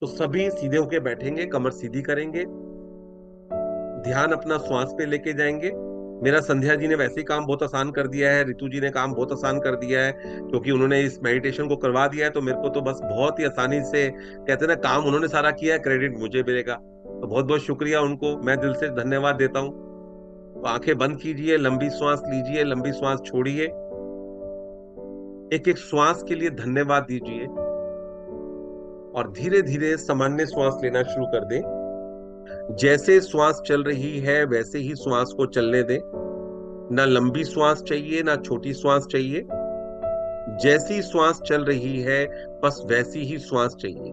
तो सभी सीधे होके बैठेंगे, कमर सीधी करेंगे, ध्यान अपना श्वास पे लेके जाएंगे। मेरा संध्या जी ने वैसे ही काम बहुत आसान कर दिया है, रितु जी ने काम बहुत आसान कर दिया है, क्योंकि उन्होंने इस मेडिटेशन को करवा दिया है। तो मेरे को तो बस बहुत ही आसानी से, कहते हैं ना, काम उन्होंने सारा किया है, क्रेडिट मुझे मिलेगा। तो बहुत बहुत शुक्रिया उनको, मैं दिल से धन्यवाद देता हूँ। तो आंखें बंद कीजिए, लंबी श्वास लीजिए, लंबी श्वास छोड़िए। एक एक श्वास के लिए धन्यवाद दीजिए और धीरे धीरे सामान्य श्वास लेना शुरू कर दें। जैसे श्वास चल रही है वैसे ही श्वास को चलने दें। ना लंबी श्वास चाहिए ना छोटी श्वास चाहिए। जैसी श्वास चल रही है बस वैसी ही श्वास चाहिए।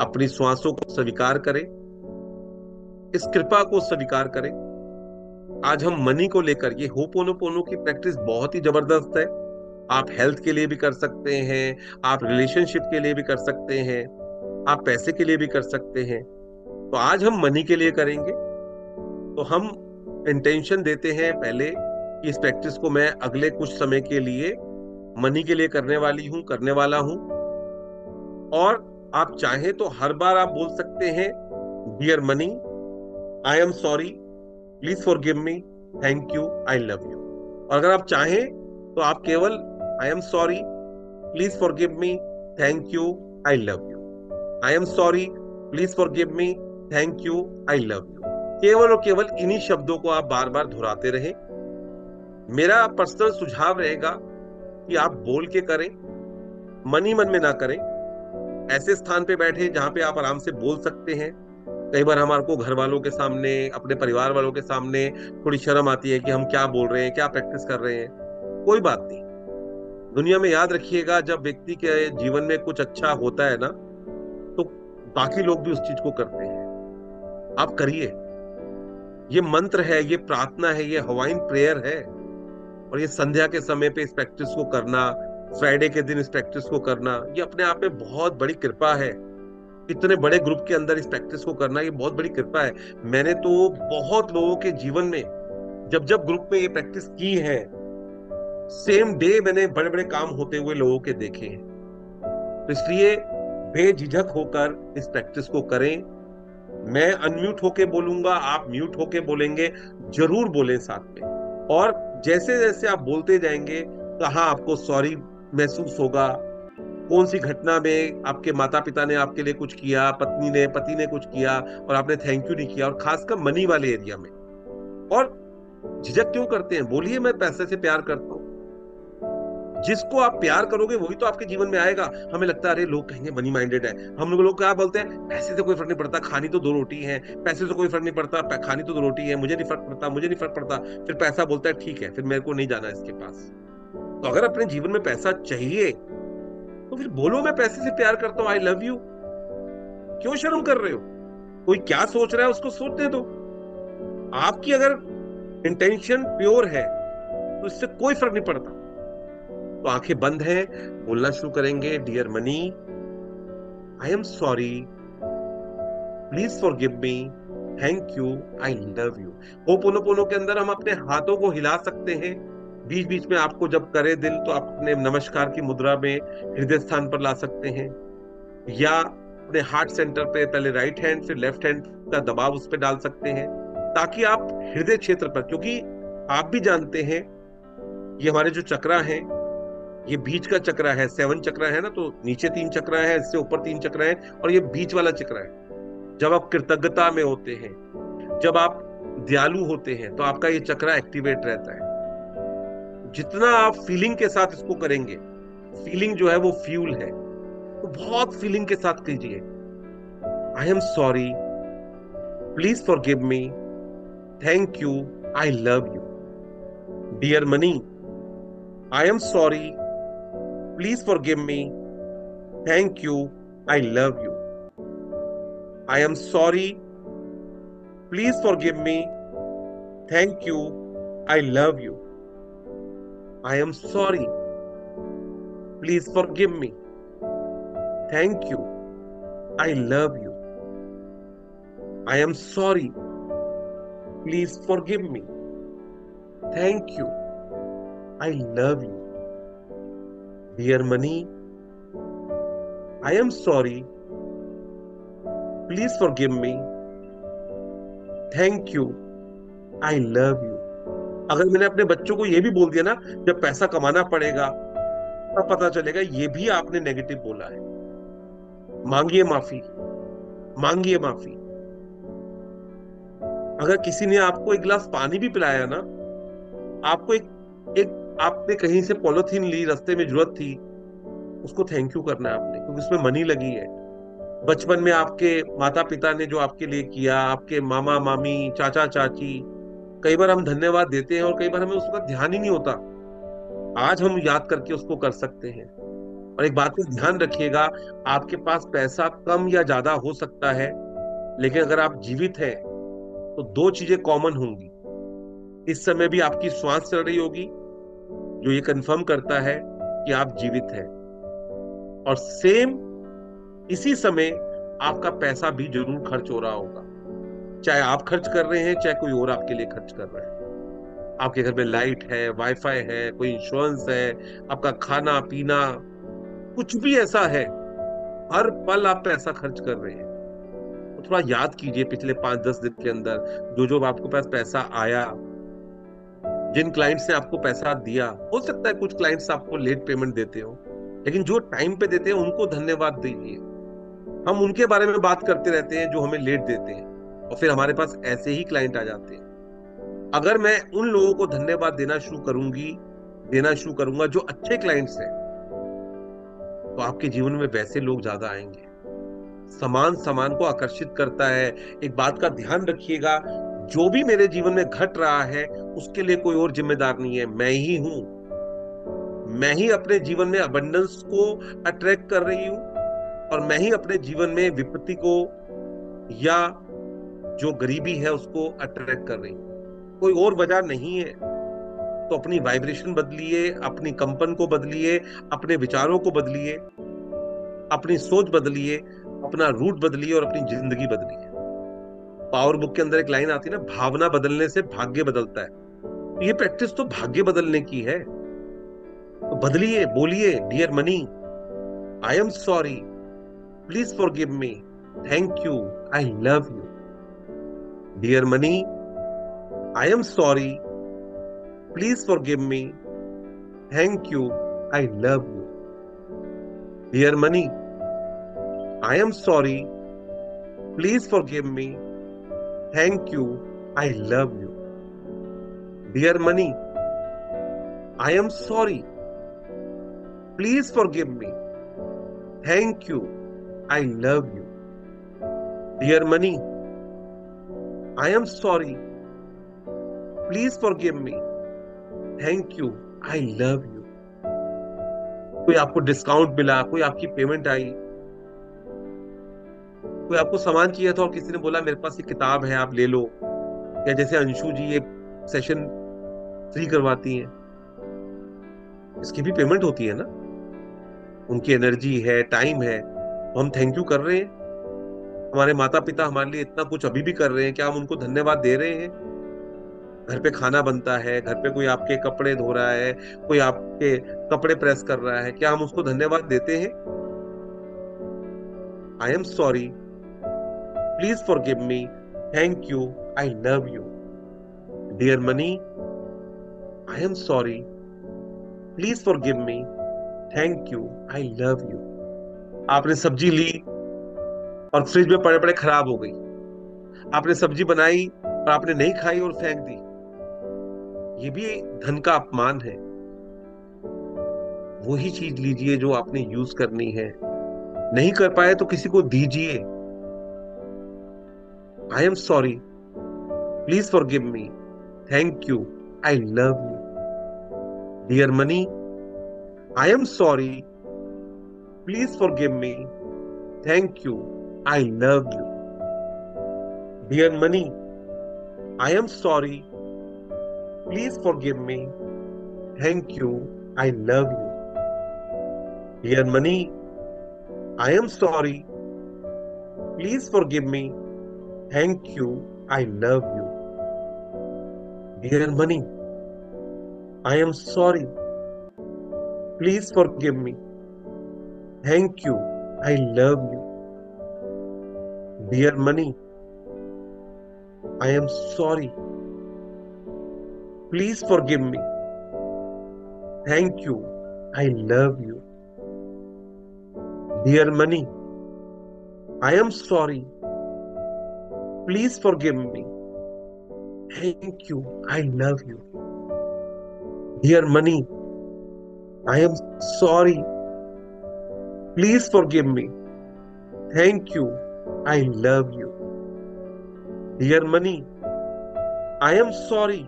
अपनी श्वासों को स्वीकार करें, इस कृपा को स्वीकार करें। आज हम मनी को लेकर, ये होपोनोपोनो की प्रैक्टिस बहुत ही जबरदस्त है। आप हेल्थ के लिए भी कर सकते हैं, आप रिलेशनशिप के लिए भी कर सकते हैं, आप पैसे के लिए भी कर सकते हैं। तो आज हम मनी के लिए करेंगे। तो हम इंटेंशन देते हैं पहले कि इस प्रैक्टिस को मैं अगले कुछ समय के लिए मनी के लिए करने वाली हूं, करने वाला हूं। और आप चाहें तो हर बार आप बोल सकते हैं, dear money, I am sorry, please forgive me, thank you, I love you. और अगर आप चाहें तो आप केवल I am sorry, please forgive me, thank you, I love you, I am sorry, please forgive me, thank you, I love you, केवल और केवल इन्हीं शब्दों को आप बार बार दोहराते रहें। मेरा पर्सनल सुझाव रहेगा कि आप बोल के करें, मन ही मन में ना करें। ऐसे स्थान पे बैठे जहां पे आप आराम से बोल सकते हैं। कई बार हमारे को घर वालों के सामने, अपने परिवार वालों के सामने थोड़ी शर्म आती है कि हम क्या बोल रहे हैं, क्या प्रैक्टिस कर रहे हैं। कोई बात नहीं। दुनिया में याद रखिएगा, जब व्यक्ति के जीवन में कुछ अच्छा होता है ना, तो बाकी लोग भी उस चीज को करते हैं। आप करिए। ये मंत्र है, ये प्रार्थना है, ये हवाइन प्रेयर है। और ये संध्या के समय पे इस प्रैक्टिस को करना, फ्राइडे के दिन इस प्रैक्टिस को करना, ये अपने आप में बहुत बड़ी कृपा है। इतने बड़े ग्रुप के अंदर इस प्रैक्टिस को करना, ये बहुत बड़ी कृपा है। मैंने तो बहुत लोगों के जीवन में, जब जब ग्रुप में ये प्रैक्टिस की है, सेम डे मैंने बड़े बड़े काम होते हुए लोगों के देखे हैं। तो इसलिए बेझिझक होकर इस प्रैक्टिस को करें। मैं अनम्यूट होके बोलूंगा, आप म्यूट होके बोलेंगे, जरूर बोलें साथ में। और जैसे जैसे आप बोलते जाएंगे, कहाँ आपको सॉरी महसूस होगा, कौन सी घटना में आपके माता पिता ने आपके लिए कुछ किया, पत्नी ने, पति ने कुछ किया और आपने थैंक यू नहीं किया, और खासकर मनी वाले एरिया में। और झिझक क्यों करते हैं? बोलिए, मैं पैसे से प्यार करता हूँ। जिसको आप प्यार करोगे वही तो आपके जीवन में आएगा। हमें लगता है अरे लोग कहेंगे मनी माइंडेड है, हम लोग क्या बोलते हैं, पैसे से कोई फर्क नहीं पड़ता, खानी तो दो रोटी है, पैसे से कोई फर्क नहीं पड़ता, खानी तो दो रोटी है, मुझे नहीं फर्क पड़ता, मुझे नहीं फर्क पड़ता। फिर पैसा बोलता है ठीक है, फिर मेरे को नहीं जाना इसके पास। तो अगर अपने जीवन में पैसा चाहिए तो फिर बोलो, मैं पैसे से प्यार करता हूँ, आई लव यू। क्यों शर्म कर रहे हो? कोई क्या सोच रहा है उसको सोचने दो। आपकी अगर इंटेंशन प्योर है तो इससे कोई फर्क नहीं पड़ता। तो आंखें बंद हैं, बोलना शुरू करेंगे, dear money, I am sorry, please forgive me, thank you, I love you. Ho'oponopono के अंदर हम अपने हाथों को हिला सकते हैं। बीच बीच में आपको जब करे दिल तो आप अपने नमस्कार की मुद्रा में हृदय स्थान पर ला सकते हैं, या अपने हार्ट सेंटर पे पहले राइट हैंड फिर लेफ्ट हैंड का दबाव उस पर डाल सकते हैं, ताकि आप हृदय क्षेत्र पर, क्योंकि आप भी जानते हैं ये हमारे जो चक्रा हैं, ये बीच का चक्रा है, सेवन चक्रा है ना, तो नीचे तीन चक्रा है, इससे ऊपर तीन चक्रा है, और ये बीच वाला चक्रा है। जब आप कृतज्ञता में होते हैं, जब आप दयालु होते हैं, तो आपका ये चक्रा एक्टिवेट रहता है। जितना आप फीलिंग के साथ इसको करेंगे, फीलिंग जो है वो फ्यूल है, तो बहुत फीलिंग के साथ कीजिए। I am sorry, please forgive me, thank you, I love you, dear money, I am sorry, please forgive me, thank you, I love you, I am sorry, please forgive me, thank you, I love you, I am sorry, please forgive me, thank you, I love you, I am sorry, please forgive me, thank you, I love you, dear money, I am sorry, please forgive me, thank you, I love you. अगर मैंने अपने बच्चों को ये भी बोल दिया ना, जब पैसा कमाना पड़ेगा तब पता चलेगा ये भी आपने नेगेटिव बोला है, मांगिए माफी, मांगिए माफी। अगर किसी ने आपको एक गिलास पानी भी पिलाया ना, आपको एक आपने कहीं से पॉलिथीन ली, रास्ते में जरूरत थी, उसको थैंक यू करना है आपने, क्योंकि उसमें मनी लगी है। बचपन में आपके माता पिता ने जो आपके लिए किया, आपके मामा मामी चाचा चाची, कई बार हम धन्यवाद देते हैं और कई बार हमें उसका ध्यान ही नहीं होता। आज हम याद करके उसको कर सकते हैं। और एक बात का ध्यान रखिएगा, आपके पास पैसा कम या ज्यादा हो सकता है, लेकिन अगर आप जीवित हैं तो दो चीजें कॉमन होंगी। इस समय भी आपकी श्वास चल रही होगी, जो ये कंफर्म करता है कि आप जीवित हैं। और सेम इसी समय आपका पैसा भी जरूर खर्च हो रहा होगा, चाहे आप खर्च कर रहे हैं, चाहे कोई और आपके लिए खर्च कर रहा है। आपके घर में लाइट है, वाईफाई है, कोई इंश्योरेंस है, आपका खाना पीना, कुछ भी ऐसा है, हर पल आप पैसा खर्च कर रहे हैं। तो थोड़ा याद कीजिए पिछले 5-10 दिन के अंदर जो जो आपको पास पैसा आया, जिन क्लाइंट्स ने आपको पैसा दिया। हो सकता है कुछ क्लाइंट्स आपको लेट पेमेंट देते हो, लेकिन जो टाइम पे देते हैं उनको धन्यवाद दीजिए। हम उनके बारे में बात करते रहते हैं जो हमें लेट देते हैं, और फिर हमारे पास ऐसे ही क्लाइंट आ जाते हैं। अगर मैं उन लोगों को धन्यवाद देना शुरू करूंगा जो अच्छे क्लाइंट्स हैं, तो आपके जीवन में वैसे लोग ज्यादा आएंगे। समान समान को आकर्षित करता है। एक बात का ध्यान रखिएगा, जो भी मेरे जीवन में घट रहा है उसके लिए कोई और जिम्मेदार नहीं है, मैं ही हूं। मैं ही अपने जीवन में अबंडेंस को अट्रैक्ट कर रही हूँ, और मैं ही अपने जीवन में विपत्ति को या जो गरीबी है उसको अट्रैक्ट कर रही हूँ। कोई और वजह नहीं है। तो अपनी वाइब्रेशन बदलिए, अपनी कंपन को बदलिए, अपने विचारों को बदलिए, अपनी सोच बदलिए, अपना रूट बदलिए और अपनी जिंदगी बदलिए। पावर बुक के अंदर एक लाइन आती है ना, भावना बदलने से भाग्य बदलता है। तो ये प्रैक्टिस तो भाग्य बदलने की है। तो बदलिए, बोलिए, dear money, I am sorry, please forgive me, thank you, I love you. Dear money, I am sorry, please forgive me, thank you, I love you. Dear money, I am sorry, please forgive me, thank you, I love you. Dear money, I am sorry, please forgive me, thank you, I love you. Dear money, I am sorry, please forgive me, thank you, I love you. कोई आपको discount मिला, कोई आपकी payment आई, कोई आपको सामान चाहिए था और किसी ने बोला मेरे पास ये किताब है आप ले लो, या जैसे अंशु जी ये सेशन फ्री करवाती हैं, इसकी भी पेमेंट होती है ना, उनकी एनर्जी है, टाइम है, तो हम थैंक यू कर रहे हैं। हमारे माता पिता हमारे लिए इतना कुछ अभी भी कर रहे हैं, क्या हम उनको धन्यवाद दे रहे हैं? घर पे खाना बनता है, घर पे कोई आपके कपड़े धो रहा है, कोई आपके कपड़े प्रेस कर रहा है, क्या हम उसको धन्यवाद देते हैं? I am sorry, please forgive me, thank you, I love you. Dear money, I am sorry, please forgive me, thank you, I love you. आपने सब्जी ली और फ्रिज में पड़े पड़े खराब हो गई। आपने सब्जी बनाई और आपने नहीं खाई और फेंक दी। ये भी धन का अपमान है। वही चीज लीजिए जो आपने यूज करनी है। नहीं कर पाए तो किसी को दीजिए। I am sorry, please forgive me, thank you, I love you. Dear money, I am sorry, please forgive me, thank you, I love you. Dear money, I am sorry, please forgive me, thank you, I love you. Dear money, I am sorry, please forgive me, thank you, I love you. Dear money, I am sorry, please forgive me, thank you, I love you. Dear money, I am sorry, please forgive me, thank you, I love you. Dear money, I am sorry, please forgive me, thank you, I love you. Dear money, I am sorry, please forgive me, thank you, I love you. Dear money, I am sorry,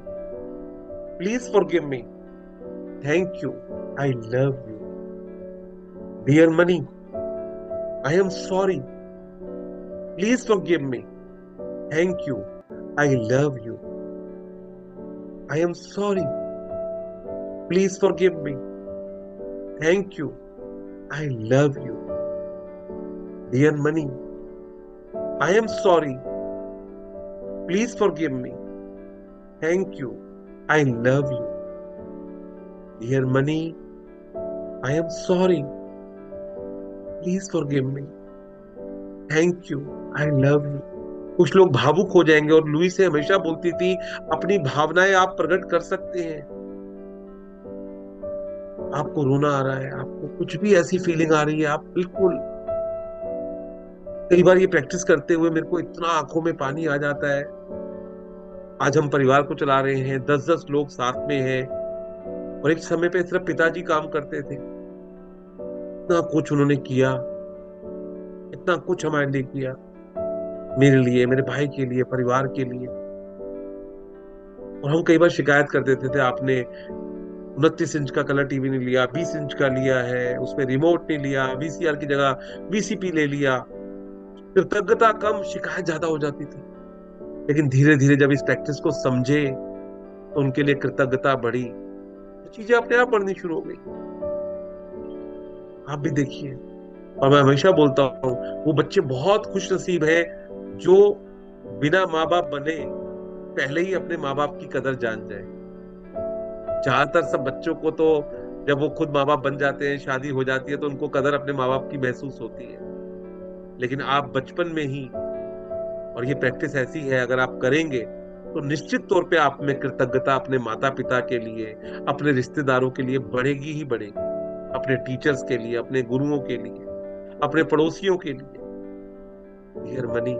please forgive me, thank you, I love you. Dear money, I am sorry, please forgive me, thank you, I love you. I am sorry, please forgive me, thank you, I love you. Dear money, I am sorry, please forgive me, thank you, I love you. Dear money, I am sorry, please forgive me, thank you, I love you. कुछ लोग भावुक हो जाएंगे, और Louis से हमेशा बोलती थी, अपनी भावनाएं आप प्रकट कर सकते हैं। आपको रोना आ रहा है, आपको कुछ भी ऐसी फीलिंग आ रही है, आप बिल्कुल, कई बार ये प्रैक्टिस करते हुए मेरे को इतना आंखों में पानी आ जाता है। आज हम परिवार को चला रहे हैं, 10-10 लोग साथ में हैं, और एक समय पे सिर्फ पिताजी काम करते थे। इतना कुछ उन्होंने किया, इतना कुछ हमारे लिए किया, मेरे लिए, मेरे भाई के लिए, परिवार के लिए। और हम कई बार शिकायत कर देते थे, आपने 29 इंच का कलर टीवी नहीं लिया, 20 इंच का लिया है, उसमें रिमोट नहीं लिया, वीसीआर की जगह वीसीपी ले लिया। कृतज्ञता कम, शिकायत ज्यादा हो जाती थी। लेकिन धीरे धीरे जब इस प्रैक्टिस को समझे, तो उनके लिए कृतज्ञता बढ़ी, तो चीजें अपने आप बढ़नी शुरू हो गई। आप भी देखिए। और मैं हमेशा बोलता हूँ, वो बच्चे बहुत खुश नसीब हैं जो बिना माँ बाप बने पहले ही अपने माँ बाप की कदर जान जाए। ज्यादातर सब बच्चों को तो जब वो खुद माँ बाप बन जाते हैं, शादी हो जाती है, तो उनको कदर अपने माँ बाप की महसूस होती है। लेकिन आप बचपन में ही, और ये प्रैक्टिस ऐसी है, अगर आप करेंगे तो निश्चित तौर पे आप में कृतज्ञता अपने माता पिता के लिए, अपने रिश्तेदारों के लिए बढ़ेगी ही बढ़ेगी। अपने टीचर्स के लिए, अपने गुरुओं के लिए, अपने पड़ोसियों के लिए। Dear money,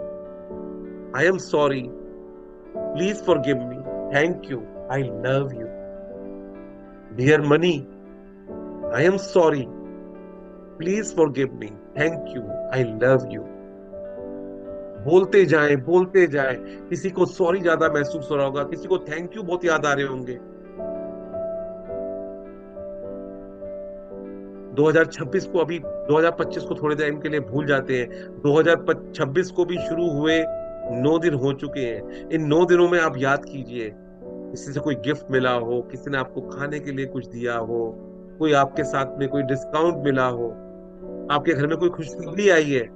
I am sorry, please forgive me, thank you, I love you. Dear money, I am sorry, please forgive me, thank you, I love you. बोलते जाएं, बोलते जाएं। किसी को सॉरी ज्यादा महसूस हो रहा होगा, किसी को थैंक यू बहुत याद आ रहे होंगे। 2026 को, अभी 2025 को थोड़े टाइम के लिए भूल जाते हैं, 2026 को भी शुरू हुए 9 दिन हो चुके हैं। इन 9 दिनों में आप याद कीजिए, किसी से कोई गिफ्ट मिला हो, किसी ने आपको खाने के लिए कुछ दिया हो, कोई आपके साथ में कोई डिस्काउंट मिला हो, आपके घर में कोई खुशखबरी आई है।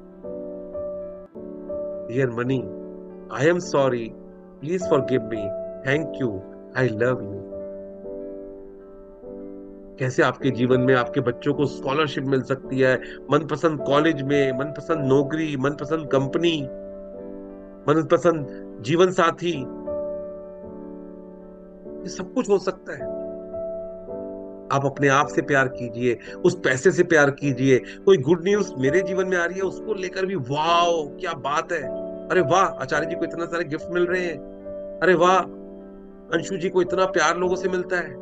Dear money, I am sorry, please forgive me, thank you, I love you. कैसे आपके जीवन में आपके बच्चों को स्कॉलरशिप मिल सकती है, मनपसंद कॉलेज में, मनपसंद नौकरी, मनपसंद कंपनी, मनपसंद जीवन साथी, ये सब कुछ हो सकता है। आप अपने आप से प्यार कीजिए, उस पैसे से प्यार कीजिए। कोई गुड न्यूज मेरे जीवन में आ रही है, उसको लेकर भी वाह क्या बात है, अरे वाह आचार्य जी को इतना सारे गिफ्ट मिल रहे हैं, अरे वाह अंशु जी को इतना प्यार लोगों से मिलता है।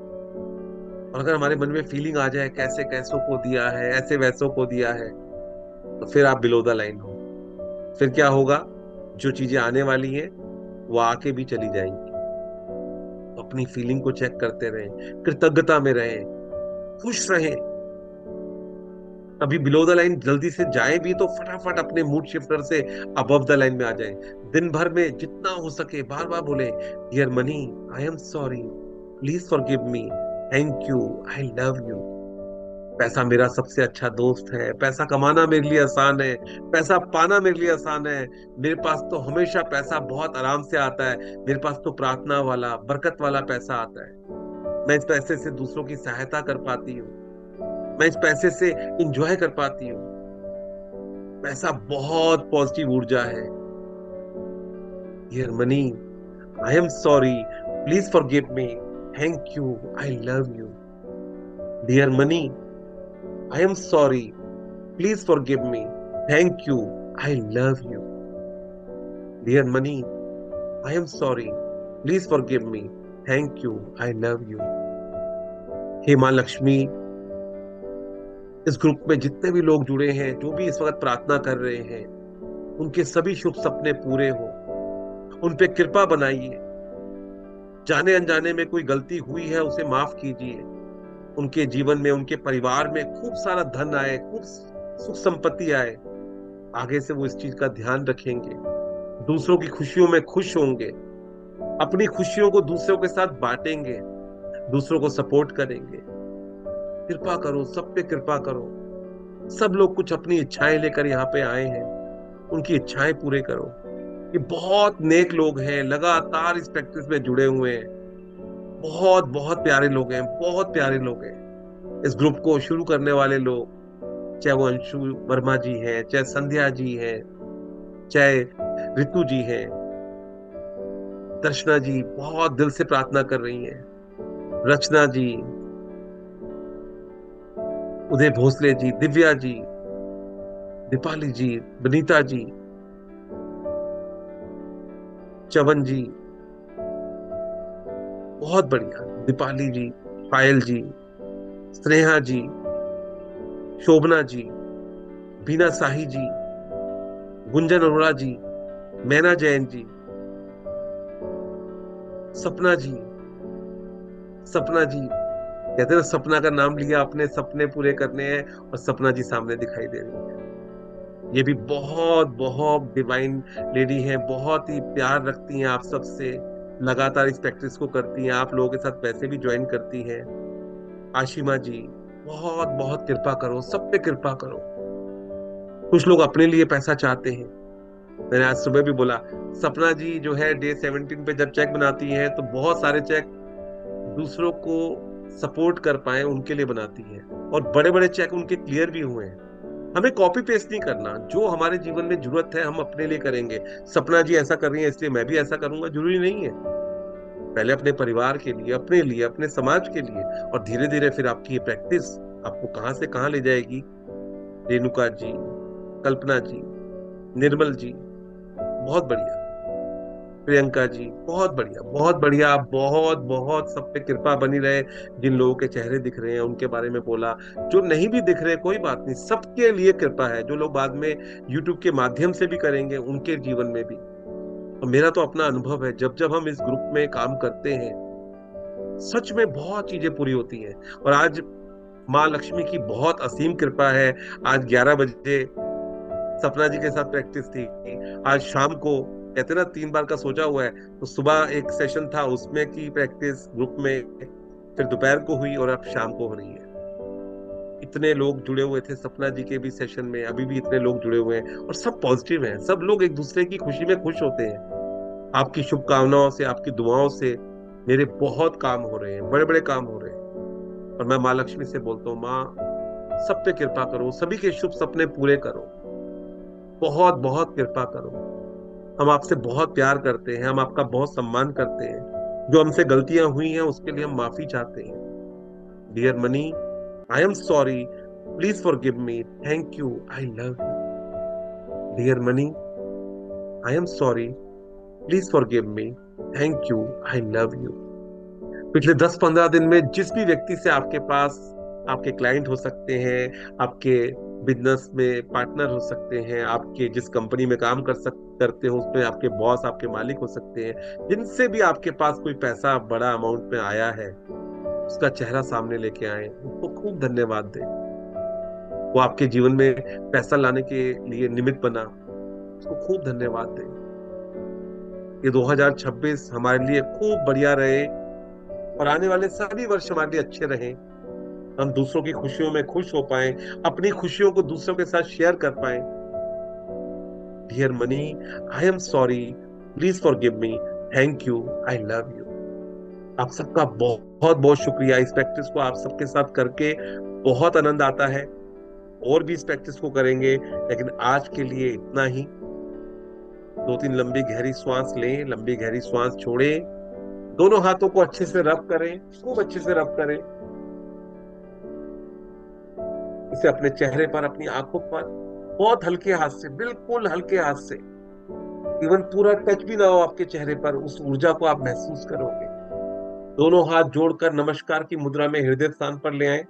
और अगर हमारे मन में फीलिंग आ जाए, कैसे कैसों को दिया है, ऐसे वैसों को दिया है, तो फिर आप बिलो द लाइन हो। फिर क्या होगा, जो चीजें आने वाली हैं वो आके भी चली जाएंगी। तो अपनी फीलिंग को चेक करते रहें, कृतज्ञता में रहें, खुश रहें। अभी बिलो द लाइन जल्दी से जाए भी तो फटाफट अपने मूड शिफ्टर से अबव द लाइन में आ जाए। दिन भर में जितना हो सके बार बार बोले, dear money, I am sorry, please forgive me, thank you, I love you. पैसा मेरा सबसे अच्छा दोस्त है, पैसा कमाना मेरे लिए आसान है, पैसा पाना मेरे लिए आसान है। मेरे पास तो हमेशा पैसा बहुत आराम से आता है, मेरे पास तो प्रार्थना वाला, बरकत वाला पैसा आता है। मैं इस पैसे से दूसरों की सहायता कर पाती हूँ, मैं इस पैसे से इंजॉय कर पाती हूँ। पैसा बहुत पॉजिटिव ऊर्जा है। Dear money, I am sorry, please forgive me, thank you, I love you. Dear money, I am sorry, please forgive me, thank you, I love you. Dear money, I am sorry, please forgive me, thank you, I love you. हे माँ लक्ष्मी, इस group में जितने भी लोग जुड़े हैं, जो भी इस वक्त प्रार्थना कर रहे हैं, उनके सभी शुभ सपने पूरे हो, उन पे कृपा बनाइए। जाने अनजाने में कोई गलती हुई है उसे माफ कीजिए। उनके जीवन में, उनके परिवार में खूब सारा धन आए, खूब सुख संपत्ति आए। आगे से वो इस चीज का ध्यान रखेंगे, दूसरों की खुशियों में खुश होंगे, अपनी खुशियों को दूसरों के साथ बांटेंगे, दूसरों को सपोर्ट करेंगे। कृपा करो, सब पे कृपा करो। सब लोग कुछ अपनी इच्छाएं लेकर यहाँ पे आए हैं, उनकी इच्छाएं पूरे करो। ये बहुत नेक लोग हैं, लगातार इस प्रैक्टिस में जुड़े हुए हैं। बहुत बहुत प्यारे लोग हैं, बहुत प्यारे लोग हैं। इस ग्रुप को शुरू करने वाले लोग, चाहे वो अंशु वर्मा जी हैं, चाहे संध्या जी हैं, चाहे रितु जी हैं, दर्शना जी बहुत दिल से प्रार्थना कर रही हैं, रचना जी, उदय भोसले जी, दिव्या जी, दीपाली जी, बनीता जी, चवन जी, बहुत बढ़िया, दीपाली जी, पायल जी, स्नेहा जी, शोभना जी, बीना साही जी, गुंजन अरोड़ा जी, मैना जैन जी, सपना जी, सपना जी, कहते हैं ना, सपना का नाम लिया, अपने सपने पूरे करने हैं, और सपना जी सामने दिखाई दे रही है। ये भी बहुत बहुत डिवाइन लेडी है, बहुत ही प्यार रखती हैं आप सबसे, लगातार इस प्रैक्टिस को करती हैं, आप लोगों के साथ वैसे भी ज्वाइन करती हैं। आशिमा जी, बहुत बहुत कृपा करो, सब पे कृपा करो। कुछ लोग अपने लिए पैसा चाहते हैं, मैंने आज सुबह भी बोला। सपना जी जो है डे 17 पे जब चेक बनाती है, तो बहुत सारे चेक दूसरों को सपोर्ट कर पाए उनके लिए बनाती है, और बड़े बड़े चेक उनके क्लियर भी हुए हैं। हमें कॉपी पेस्ट नहीं करना, जो हमारे जीवन में जरूरत है हम अपने लिए करेंगे। सपना जी ऐसा कर रही है इसलिए मैं भी ऐसा करूंगा, जरूरी नहीं है। पहले अपने परिवार के लिए, अपने लिए, अपने समाज के लिए, और धीरे धीरे फिर आपकी ये प्रैक्टिस आपको कहां से कहां ले जाएगी। रेणुका जी, कल्पना जी, निर्मल जी, बहुत बढ़िया, प्रियंका जी, बहुत बढ़िया, बहुत बढ़िया, बहुत बहुत सब पे कृपा बनी रहे। जिन लोगों के चेहरे दिख रहे हैं उनके बारे में बोला, जो नहीं भी दिख रहे कोई बात नहीं, सबके लिए कृपा है। जो लोग बाद में यूट्यूब के माध्यम से भी करेंगे उनके जीवन में भी। और मेरा तो अपना अनुभव है, जब जब हम इस ग्रुप में काम करते हैं, सच में बहुत चीजें पूरी होती हैं। और आज माँ लक्ष्मी की बहुत असीम कृपा है। आज 11 बजे सपना जी के साथ प्रैक्टिस थी। आज शाम को, कहते ना 3 बार का सोचा हुआ है, तो सुबह एक सेशन था उसमें की प्रैक्टिस ग्रुप में, फिर दोपहर को हुई, और अब शाम को हो रही है। इतने लोग जुड़े हुए थे सपना जी के भी सेशन में, अभी भी इतने लोग जुड़े हुए हैं, और सब पॉजिटिव हैं। सब लोग एक दूसरे की खुशी में खुश होते हैं। आपकी शुभकामनाओं से, आपकी दुआओं से मेरे बहुत काम हो रहे हैं, बड़े बड़े काम हो रहे हैं। और मैं माँ लक्ष्मी से बोलता हूँ, माँ सब पे कृपा करो, सभी के शुभ सपने पूरे करो, बहुत बहुत कृपा करो। हम आपसे बहुत प्यार करते हैं, हम आपका बहुत सम्मान करते हैं। जो हमसे गलतियां हुई हैं उसके लिए हम माफी चाहते हैं। Dear money, I am sorry, please forgive me, thank you, I love you. Dear money, I am sorry, please forgive me, thank you, I love you. पिछले 10-15 दिन में जिस भी व्यक्ति से आपके पास, आपके क्लाइंट हो सकते हैं, आपके बिजनेस में पार्टनर हो सकते हैं, आपके जिस कंपनी में काम करते हो उसमें आपके बॉस, आपके मालिक हो सकते हैं, जिनसे भी आपके पास कोई पैसा बड़ा अमाउंट में आया है, उसका चेहरा सामने लेके आए, उसको खूब धन्यवाद दें। वो आपके जीवन में पैसा लाने के लिए निमित्त बना, उसको खूब धन्यवाद दें। ये 2026 हमारे लिए खूब बढ़िया रहे, और आने वाले सभी वर्ष हमारे लिए अच्छे रहे। हम दूसरों की खुशियों में खुश हो पाए, अपनी खुशियों को दूसरों के साथ शेयर कर पाए। Dear money, I am sorry, please forgive me, thank you, I love you. आप सबका बहुत बहुत शुक्रिया। इस प्रैक्टिस को आप सबके साथ करके बहुत आनंद आता है, और भी इस प्रैक्टिस को करेंगे, लेकिन आज के लिए इतना ही। दो तीन लंबी गहरी श्वास लें, लंबी गहरी श्वास छोड़ें। दोनों हाथों को अच्छे से रब करें, खूब अच्छे से रब करें। इसे अपने चेहरे पर, अपनी आंखों पर बहुत हल्के हाथ से, बिल्कुल हल्के हाथ से, इवन पूरा टच भी ना हो आपके चेहरे पर, उस ऊर्जा को आप महसूस करोगे। दोनों हाथ जोड़कर नमस्कार की मुद्रा में हृदय स्थान पर ले आए।